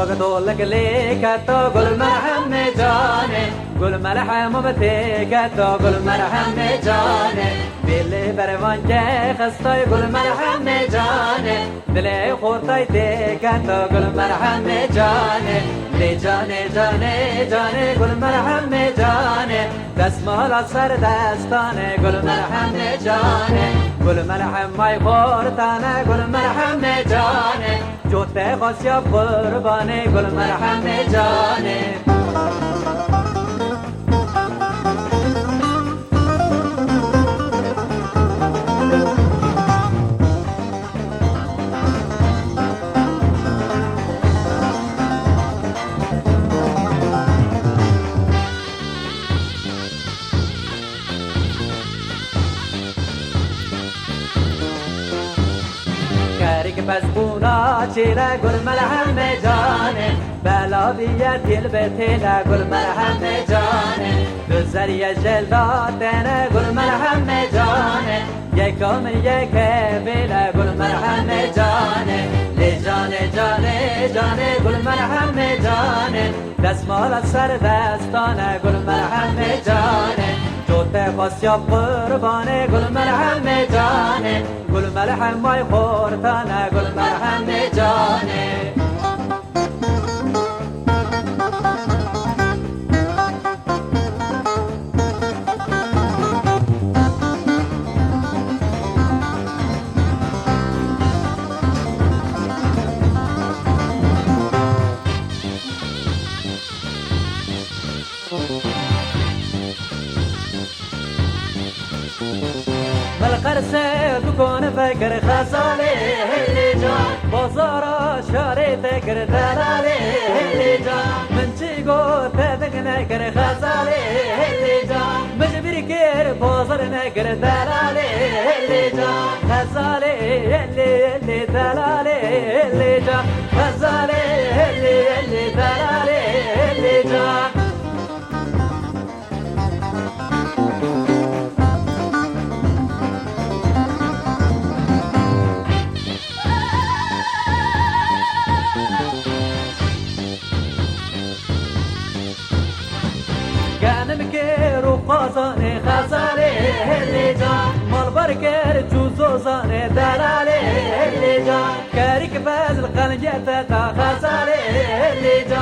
وقت لك تو قل مرحم جاني قل مرحم وبتيك تو قل مرحم جاني دلي بروان جاي خستاي قل مرحم جاني دلي خورتاي تيك تو قل مرحم جاني لي جاني جاني جاني قل مرحم جاني دسمال اثر دستانه قل مرحم جاني قل مرحم ماي خورتانه قل مرحم جاني جوته خاصيا قربانه قل مرحم جاني كارك بزبونا چيلا قل مرحم جاني بلا بيت البتيلا قل مرحم جاني بزرية جلداتنا قل مرحم جاني يكم يكبيلا قل مرحم جاني لجاني جاني جاني قل مرحم جاني دسمال السر دستانه قل مرحم جاني جوته خاصيا قربانه قل مرحم جاني قل مرحم ماي خورتانه قل مرحم جاني بالقرسه دكون فكر خزالي اللي جان بازارا شاري تكر دلالي اللي جان من تيقو تدق نكر خزالي اللي جان مجبر كير بازار نكر دلالي اللي جان خزالي اللي دلالي اللي جان خزالي اللي دلالي اللي جان كير وقاصاني خزالي اللي جان مال بركر جوزوزاني دلالي اللي جان كاريك باز القنجة تا خزالي اللي جان